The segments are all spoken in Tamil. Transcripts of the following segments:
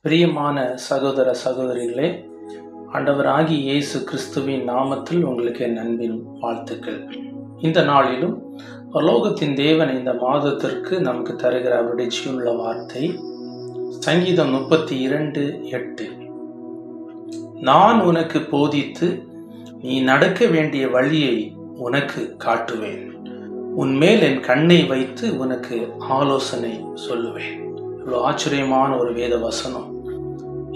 பிரியமான சகோதர சகோதரிகளே, ஆண்டவராகிய இயேசு கிறிஸ்துவின் நாமத்தில் உங்களுக்கு என் அன்பின் வாழ்த்துக்கள். இந்த நாளிலும் பரலோகத்தின் தேவன் இந்த மாதத்திற்கு நமக்கு தருகிற அவருடைய ஜீவனுள்ள வார்த்தை சங்கீதம் 32:8. நான் உனக்கு போதித்து நீ நடக்க வேண்டிய வழியை உனக்கு காட்டுவேன், உன்மேல் என் கண்ணை வைத்து உனக்கு ஆலோசனை சொல்லுவேன். இவ்வளோ ஆச்சரியமான ஒரு வேத வசனம்.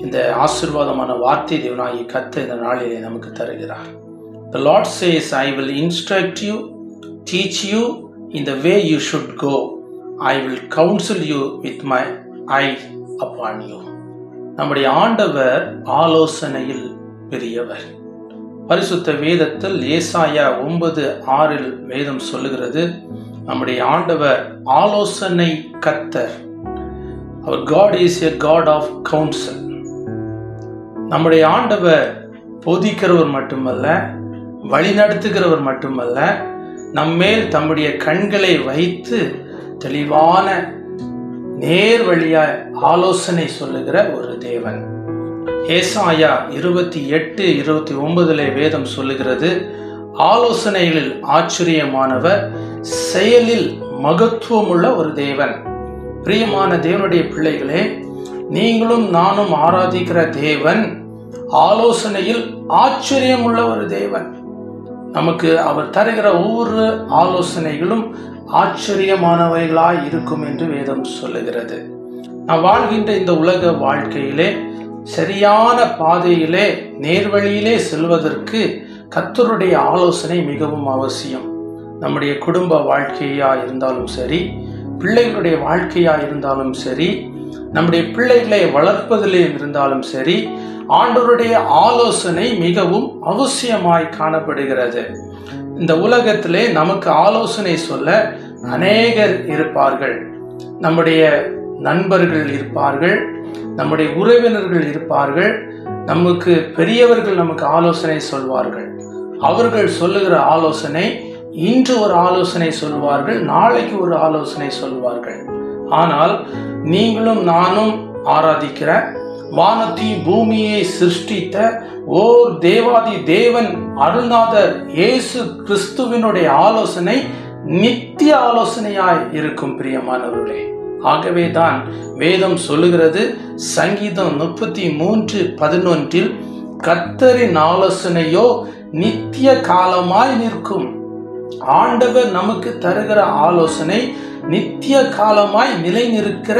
இந்த ஆசீர்வாதமான வார்த்தை தேவனாகிய கர்த்தர் இந்த நாளிலே நமக்கு தருகிறார். The Lord says, I will instruct you, teach you in the way you should go. I will counsel you with my eye upon you. நம்முடைய ஆண்டவர் ஆலோசனையில் பெரியவர். பரிசுத்த வேதத்தில் ஏசாயா 9:6 வேதம் சொல்லுகிறது, நம்முடைய ஆண்டவர் ஆலோசனை கர்த்தர். Our God is a God of counsel. நம்முடைய ஆண்டவர் போதிக்கிறவர் மட்டுமல்ல, வழிநடத்துகிறவர் மட்டுமல்ல, நம்மேல் தம்முடைய கண்களை வைத்து தெளிவான நேர் வழியாய் ஆலோசனை சொல்லுகிற ஒரு தேவன். ஏசாயா 28:29 வேதம் சொல்லுகிறது, ஆலோசனைகளில் ஆச்சரியமானவர், செயலில் மகத்துவமுள்ள ஒரு தேவன். பிரியமான தேவனுடைய பிள்ளைகளே, நீங்களும் நானும் ஆராதிக்கிற தேவன் ஆலோசனையில் ஆச்சரியமுள்ள ஒரு தேவன். நமக்கு அவர் தருகிற ஒவ்வொரு ஆலோசனைகளும் ஆச்சரியமானவைகளாய் இருக்கும் என்று வேதம் சொல்லுகிறது. நாம் வாழ்கின்ற இந்த உலக வாழ்க்கையிலே சரியான பாதையிலே நேர்வழியிலே செல்வதற்கு கர்த்தருடைய ஆலோசனை மிகவும் அவசியம். நம்முடைய குடும்ப வாழ்க்கையா இருந்தாலும் சரி, பிள்ளைகளுடைய வாழ்க்கையா இருந்தாலும் சரி, நம்முடைய பிள்ளைகளை வளர்ப்பதிலே இருந்தாலும் சரி, ஆண்டவருடைய ஆலோசனை மிகவும் அவசியமாய் காணப்படுகிறது. இந்த உலகத்திலே நமக்கு ஆலோசனை சொல்ல அநேகர் இருப்பார்கள். நம்முடைய நண்பர்கள் இருப்பார்கள், நம்முடைய உறவினர்கள் இருப்பார்கள், நமக்கு பெரியவர்கள் நமக்கு ஆலோசனை சொல்வார்கள். அவர்கள் சொல்லுகிற ஆலோசனை, இன்று ஒரு ஆலோசனை சொல்வார்கள், நாளைக்கு ஒரு ஆலோசனை சொல்வார்கள். ஆனால் நீங்களும் நானும் ஆராதிக்கிற வானத்தையும் பூமியை சிருஷ்டித்த ஓர் தேவாதி தேவன் அருள்நாதர் இயேசு கிறிஸ்துவினுடைய ஆலோசனை நித்திய ஆலோசனையாய் இருக்கும். பிரியமானவர்களே, ஆகவே தான் வேதம் சொல்லுகிறது, சங்கீதம் 33:11, கர்த்தரின் ஆலோசனையோ நித்திய காலமாய் நிற்கும். ஆண்டவர் நமக்கு தருகிற ஆலோசனை நித்திய காலமாய் நிலை நிற்கிற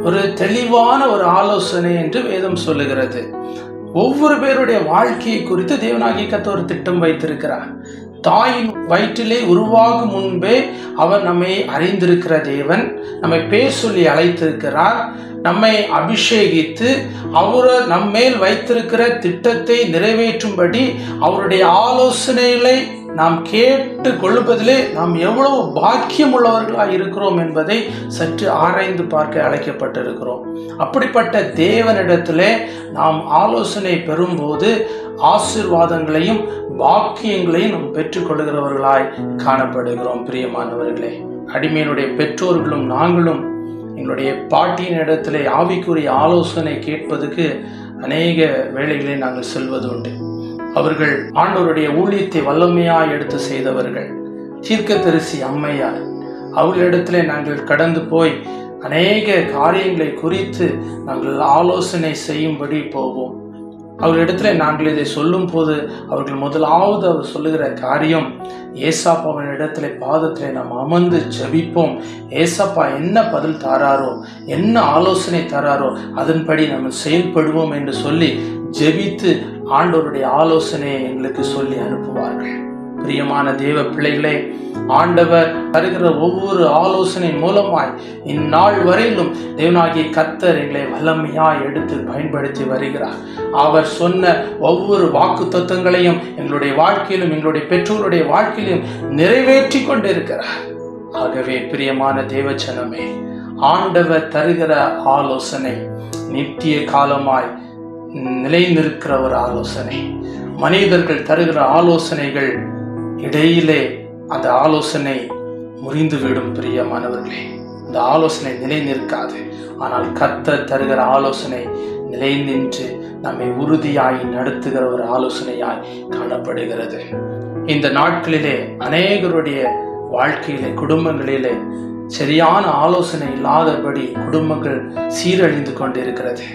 ஒரு தெளிவான ஒரு ஆலோசனை என்று வேதம் சொல்லுகிறது. ஒவ்வொரு பேருடைய வாழ்க்கையை குறித்து தேவனாகிய கர்த்தர் ஒரு திட்டம் வைத்திருக்கிறார். தாயின் வயிற்றிலே உருவாகும் முன்பே அவர் நம்மை அறிந்திருக்கிற தேவன். நம்மை பேர் சொல்லி அழைத்திருக்கிறார். நம்மை அபிஷேகித்து அவர் நம்மேல் வைத்திருக்கிற திட்டத்தை நிறைவேற்றும்படி அவருடைய ஆலோசனைகளை நாம் கேட்டு கொள்வதிலே நாம் எவ்வளவு பாக்கியம் உள்ளவர்களாக இருக்கிறோம் என்பதை சற்று ஆராய்ந்து பார்க்க அழைக்கப்பட்டிருக்கிறோம். அப்படிப்பட்ட தேவனிடத்திலே நாம் ஆலோசனை பெறும்போது ஆசீர்வாதங்களையும் பாக்கியங்களையும் நாம் பெற்றுக்கொள்கிறவர்களாய் காணப்படுகிறோம். பிரியமானவர்களே, அடிமையினுடைய பெற்றோர்களும் நாங்களும் எங்களுடைய பாட்டியின் இடத்திலே ஆவிக்குரிய ஆலோசனை கேட்பதற்கு அநேக வேளைகளை நாங்கள் செல்வது உண்டு. அவர்கள் ஆண்டவருடைய ஊழியத்தை வல்லமையாய் எடுத்து செய்தவர்கள். தீர்க்கதரிசி அம்மையார், அவர்களிடத்திலே நாங்கள் கடந்து போய் அநேக காரியங்களை குறித்து நாங்கள் ஆலோசனை செய்யும்படி போவோம். அவர்களிடத்துல நாங்கள் இதை சொல்லும் போது அவர்கள் முதலாவது அவர் சொல்லுகிற காரியம், ஏசாப்பாவின் இடத்துல பாதத்திலே நாம் அமர்ந்து ஜெபிப்போம். ஏசாப்பா என்ன பதில் தாராரோ, என்ன ஆலோசனை தராரோ அதன்படி நம்ம செயல்படுவோம் என்று சொல்லி ஜெபித்து ஆண்டவருடைய ஆலோசனையை எங்களுக்கு சொல்லி அனுப்புவார்கள். பிரியமான தேவ பிள்ளைகளே, ஆண்டவர் தருகிற ஒவ்வொரு ஆலோசனை மூலமாய் இந்நாள் வரையிலும் தேவனாகிய கர்த்தர் எங்களை வல்லமையாய் எடுத்து பயன்படுத்தி வருகிறார். அவர் சொன்ன ஒவ்வொரு வாக்கு தத்துவங்களையும் எங்களுடைய வாழ்க்கையிலும் எங்களுடைய பெற்றோருடைய வாழ்க்கையிலும் நிறைவேற்றி கொண்டிருக்கிறார். ஆகவே பிரியமான தேவச்சனமே, ஆண்டவர் தருகிற ஆலோசனை நித்திய காலமாய் நிலை நிற்கிற ஒரு ஆலோசனை. மனிதர்கள் தருகிற ஆலோசனைகள் இடையிலே அந்த ஆலோசனை முறிந்துவிடும். பிரியமானவர்களே, அந்த ஆலோசனை நிலை நிற்காது. ஆனால் கர்த்தர் தருகிற ஆலோசனை நிலை நின்று நம்மை உறுதியாய் நடத்துகிற ஒரு ஆலோசனையாய் காணப்படுகிறது. இந்த நாட்களிலே அநேகருடைய வாழ்க்கையிலே, குடும்பங்களிலே சரியான ஆலோசனை இல்லாதபடி குடும்பங்கள் சீரழிந்து கொண்டிருக்கிறது.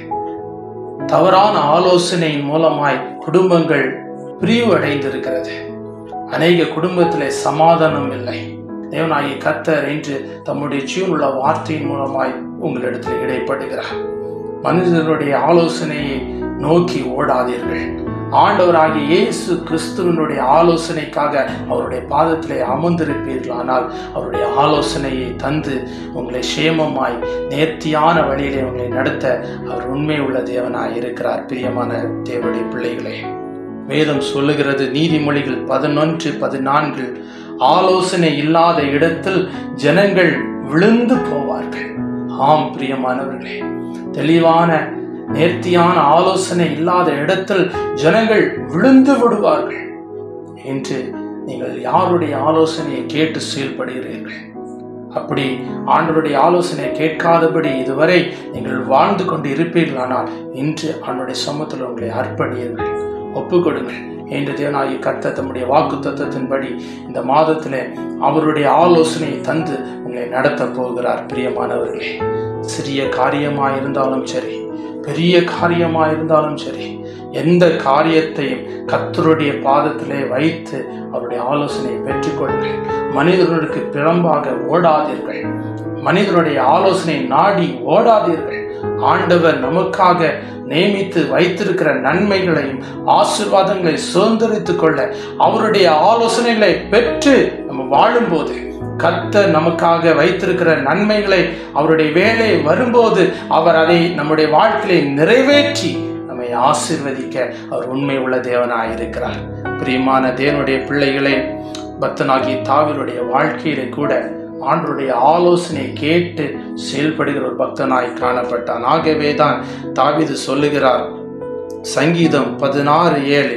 தவறான ஆலோசனையின் மூலமாய் குடும்பங்கள் பிரிவடைந்திருக்கிறது. அநேக குடும்பத்திலே சமாதானம் இல்லை. தேவனாகிய கர்த்தர் இன்று தம்முடைய ஜீவனுள்ள வார்த்தையின் மூலமாய் உங்களிடத்தில் இடைப்படுகிறார். மனிதனுடைய ஆலோசனையை நோக்கி ஓடாதீர்கள். ஆண்டவராகிய இயேசு கிறிஸ்துவனுடைய ஆலோசனைக்காக அவருடைய பாதத்திலே அமர்ந்திருப்பீர்களானால் அவருடைய ஆலோசனையை தந்து உங்களை சேமமாய் நேர்த்தியான வழியிலே உங்களை நடத்த அவர் உண்மை உள்ள தேவனாய் இருக்கிறார். பிரியமான தேவனுடைய பிள்ளைகளே, வேதம் சொல்லுகிறது, நீதிமொழிகள் 11:14, ஆலோசனை இல்லாத இடத்தில் ஜனங்கள் விழுந்து போவார்கள். ஆம் பிரியமானவர்களே, தெளிவான நேர்த்தியான ஆலோசனை இல்லாத இடத்தில் ஜனங்கள் விழுந்து விடுவார்கள். என்று நீங்கள் யாருடைய ஆலோசனையை கேட்டு செயல்படுகிறீர்கள்? அப்படி ஆண்டவருடைய ஆலோசனை கேட்காதபடி இதுவரை நீங்கள் வாழ்ந்து கொண்டு இருப்பீர்களானால் இன்று ஆண்டவருடைய சமூகத்தில் உங்களை அர்ப்பணியுங்கள், ஒப்புக்கொடுங்கள். என்று தேவனாகிய கர்த்தர் தம்முடைய வாக்கு தத்தத்தின்படி இந்த மாதத்திலே அவருடைய ஆலோசனையை தந்து உங்களை நடத்த போகிறார். பிரியமானவர்களே, சிறிய காரியமாயிருந்தாலும் சரி, பெரிய காரியமாயிருந்தாலும் சரி, எந்த காரியத்தையும் கர்த்தருடைய பாதத்திலே வைத்து அவருடைய ஆலோசனையை பெற்றுக்கொள்ளுங்கள். மனிதர்களுக்கு பிறம்பாக ஓடாதீர்கள். மனிதனுடைய ஆலோசனை நாடி ஓடாதீர்கள். ஆண்டவர் நமக்காக நியமித்து வைத்திருக்கிற நன்மைகளையும் ஆசீர்வாதங்களை சுதந்திரித்துக் கொள்ள அவருடைய ஆலோசனைகளை பெற்று நம்ம வாழும்போது, கர்த்தர் நமக்காக வைத்திருக்கிற நன்மைகளை அவருடைய வேலை வரும்போது அவர் அதை நம்முடைய வாழ்க்கையை நிறைவேற்றி நம்மை ஆசீர்வதிக்க அவர் உண்மை உள்ள தேவனாய் இருக்கிறார். பிரியமான தேவனுடைய பிள்ளைகளே, பக்தனாகிய தாவீதுடைய வாழ்க்கையிலே கூட ஆண்டவருடைய ஆலோசனை கேட்டு செயல்படுகிற ஒரு பக்தனாய் காணப்பட்டான். ஆகவேதான் தாவீது சொல்லுகிறார், சங்கீதம் 16:7,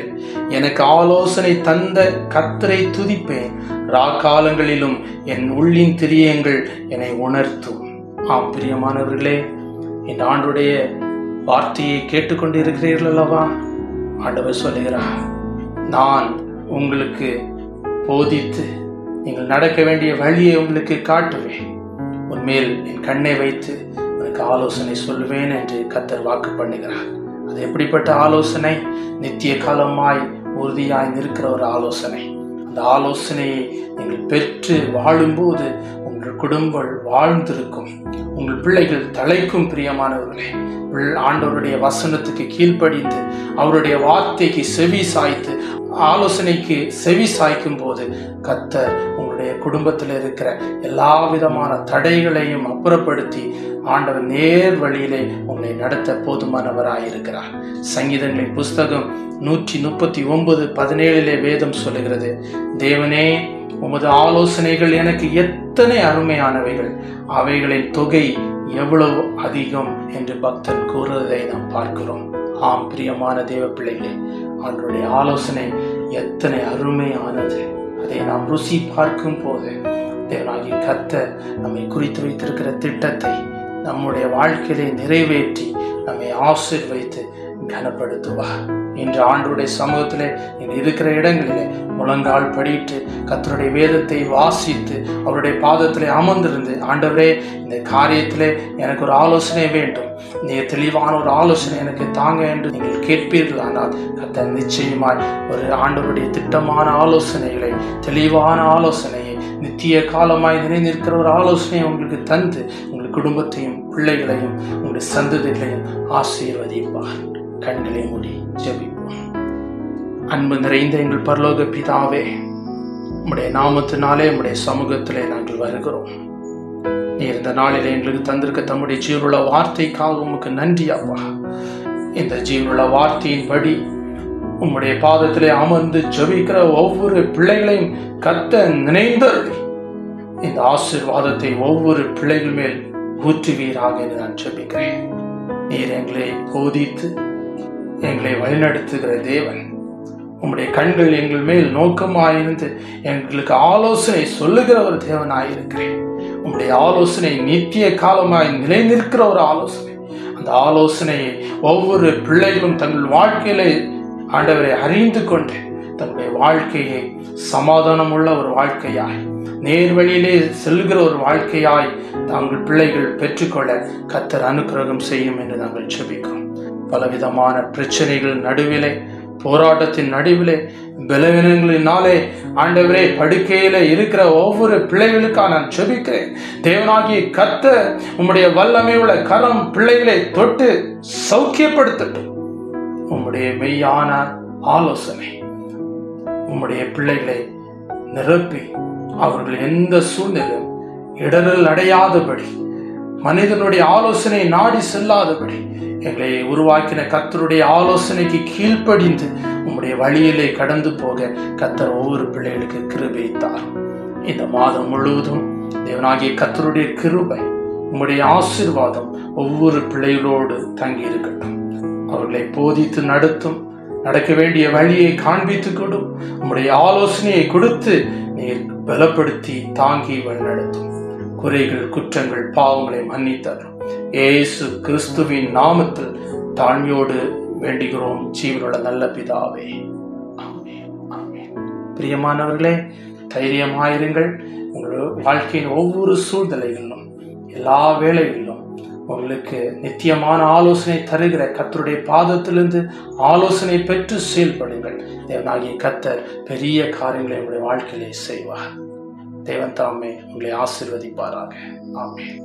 எனக்கு ஆலோசனை தந்த கர்த்தரை துதிப்பேன், ராக்காலங்களிலும் என் உள்ளின் திரியங்கள் என்னை உணர்த்தும். ஆம் பிரியமானவர்களே, இந்த ஆண்டுடைய வார்த்தையை கேட்டுக்கொண்டு இருக்கிறீர்கள் அல்லவா? ஆண்டவர் சொல்லுகிறார், நான் உங்களுக்கு போதித்து நீங்கள் நடக்க வேண்டிய வழியை உங்களுக்கு காட்டுவேன், உன்மேல் என் கண்ணை வைத்து உனக்கு ஆலோசனை சொல்லுவேன் என்று கர்த்தர் வாக்கு பண்ணுகிறார். அது எப்படிப்பட்ட ஆலோசனை? நித்திய காலமாய் உறுதியாய் நிற்கிற ஒரு ஆலோசனை. அந்த ஆலோசனையை நீங்கள் பெற்று வாழும்போது உங்கள் குடும்பம் வாழ்ந்திருக்கும், உங்கள் பிள்ளைகள் தலைக்கும். பிரியமானவர்களே, ஆண்டவருடைய வசனத்துக்கு கீழ்ப்படிந்து அவருடைய வார்த்தைக்கு செவி சாய்த்து ஆலோசனைக்கு செவி சாய்க்கும் போது கர்த்தர் உங்களுடைய குடும்பத்தில் இருக்கிற எல்லா விதமான தடைகளையும் அப்புறப்படுத்தி ஆண்டவர் நேர் வழியிலே உங்களை நடத்த போதுமானவராயிருக்கிறார். சங்கீதங்களின் புஸ்தகம் 139:17 வேதம் சொல்லுகிறது, தேவனே, உமது ஆலோசனைகள் எனக்கு எத்தனை அருமையானவைகள், அவைகளின் தொகை எவ்வளவு அதிகம் என்று பக்தன் கூறுவதை நாம் பார்க்கிறோம். ஆம் பிரியமான தேவ பிள்ளைகளே, ஆண்டவருடைய ஆலோசனை எத்தனை அருமையானது. அதை நாம் ருசி பார்க்கும் போது தேவனாகிய கர்த்தர் நம்மை குறித்து வைத்திருக்கிற திட்டத்தை நம்முடைய வாழ்க்கையிலே நிறைவேற்றி நம்மை ஆசீர்வதித்து கனப்படுத்துவார். இன்று ஆண்டவருடைய சமூகத்திலே நீங்கள் இருக்கிற இடங்களிலே முழங்கால் படிட்டு கர்த்தருடைய வேதத்தை வாசித்து அவருடைய பாதத்திலே அமர்ந்திருந்து, ஆண்டவரே, இந்த காரியத்திலே எனக்கு ஒரு ஆலோசனை வேண்டும், நீங்க தெளிவான ஒரு ஆலோசனை எனக்கு தாங்க என்று நீங்கள் கேட்பீர்களானால் கர்த்தர் நிச்சயமாய் ஒரு ஆண்டவருடைய திட்டமான ஆலோசனைகளை, தெளிவான ஆலோசனையை, நித்திய காலமாய் நிறைந்திருக்கிற ஒரு ஆலோசனையை உங்களுக்கு தந்து உங்கள் குடும்பத்தையும் பிள்ளைகளையும் உங்களுடைய சந்ததிகளையும் ஆசீர்வதிப்பார். கண்களை மூடி ஜெபிப்போம். அன்பு நிறைந்த எங்கள் பரலோக பிதாவே, உம்முடைய நாமத்தினாலே உம்முடைய சமூகத்திலே நாங்கள் வருகிறோம். நீர் இந்த நாளிலே எங்களுக்கு தந்திருக்க தம்முடைய ஜீவனுள்ள வார்த்தைக்காக உமக்கு நன்றி அப்பா. இந்த ஜீவனுள்ள வார்த்தையின்படி உம்முடைய பாதத்திலே அமர்ந்து ஜெபிக்கிற ஒவ்வொரு பிள்ளைகளையும் கர்த்தர் நினைந்தருளி இந்த ஆசீர்வாதத்தை ஒவ்வொரு பிள்ளைகள் மேல் ஊற்றுவீராக என்று நான் ஜெபிக்கிறேன். நீர் எங்களை போதித்து எங்களை வழிநடத்துகிற தேவன், உம்முடைய கண்கள் எங்கள் மேல் நோக்கமாயிருந்து எங்களுக்கு ஆலோசனை சொல்லுகிற ஒரு தேவனாயிருக்கிறேன். உம்முடைய ஆலோசனை நித்திய காலமாய் நிலைநிற்கிற ஒரு ஆலோசனை. அந்த ஆலோசனையை ஒவ்வொரு பிள்ளைகளும் தங்கள் வாழ்க்கையிலே ஆண்டவரை அறிந்து கொண்டு தன்னுடைய வாழ்க்கையை சமாதானமுள்ள ஒரு வாழ்க்கையாய், நேர்வழியிலே செல்கிற ஒரு வாழ்க்கையாய் தாங்கள் பிள்ளைகள் பெற்றுக்கொள்ள கர்த்தர் அனுக்கிரகம் செய்யும் என்று நாங்கள் ஜெபிக்கிறோம். பலவிதமான பிரச்சனைகள் நடுவிலே, போராட்டத்தின் நடுவிலே, பலவீனங்களினாலே ஆண்டவரே படுக்கையில இருக்கிற ஒவ்வொரு பிள்ளைகளுக்காக நான் ஜெபிக்கிறேன். தேவனாகிய கர்த்தர் உம்முடைய வல்லமை உள்ள கரம் பிள்ளைகளை தொட்டு சௌக்கியப்படுத்தட்டும். உம்முடைய மெய்யான ஆலோசனை உம்முடைய பிள்ளைகளை நிரப்பி அவர்கள் எந்த சூழ்நிலையும் இடரல் அடையாதபடி, மனிதனுடைய ஆலோசனை நாடி செல்லாதபடி எங்களை உருவாக்கின கர்த்தருடைய ஆலோசனைக்கு கீழ்ப்படிந்து உம்முடைய வழியிலே கடந்து போக கர்த்தர் ஒவ்வொரு பிள்ளைகளுக்கு கிருபை தாரும். இந்த மாதம் முழுவதும் தேவனாகிய கர்த்தருடைய கிருபை, உம்முடைய ஆசீர்வாதம் ஒவ்வொரு பிள்ளைகளோடு தங்கி இருக்கட்டும். அவர்களை போதித்து நடத்தும், நடக்க வேண்டிய வழியை காண்பித்து கொடும், உம்முடைய ஆலோசனையை கொடுத்து நீர் பலப்படுத்தி தாங்கி வழிநடத்தும். குறைகள், குற்றங்கள், பாவங்களை மன்னித்தரும். இயேசு கிறிஸ்துவின் நாமத்தில் தாழ்மையோடு வேண்டுகிறோம் ஜீவனுள்ள நல்ல பிதாவே, ஆமென், ஆமென். பிரியமானவர்களே, தைரியமாயிருங்கள். உங்கள் வாழ்க்கையின் ஒவ்வொரு சூழ்நிலைகளிலும், எல்லா வேளைகளிலும் உங்களுக்கு நித்தியமான ஆலோசனை தருகிற கர்த்தருடைய பாதத்திலிருந்து ஆலோசனை பெற்று செயல்படுங்கள். தேவனாகிய கர்த்தர் பெரிய காரியங்களை உங்களுடைய வாழ்க்கையிலே செய்வார். தேவன் தாமே உங்களை ஆசீர்வதிப்பாராக. ஆமென்.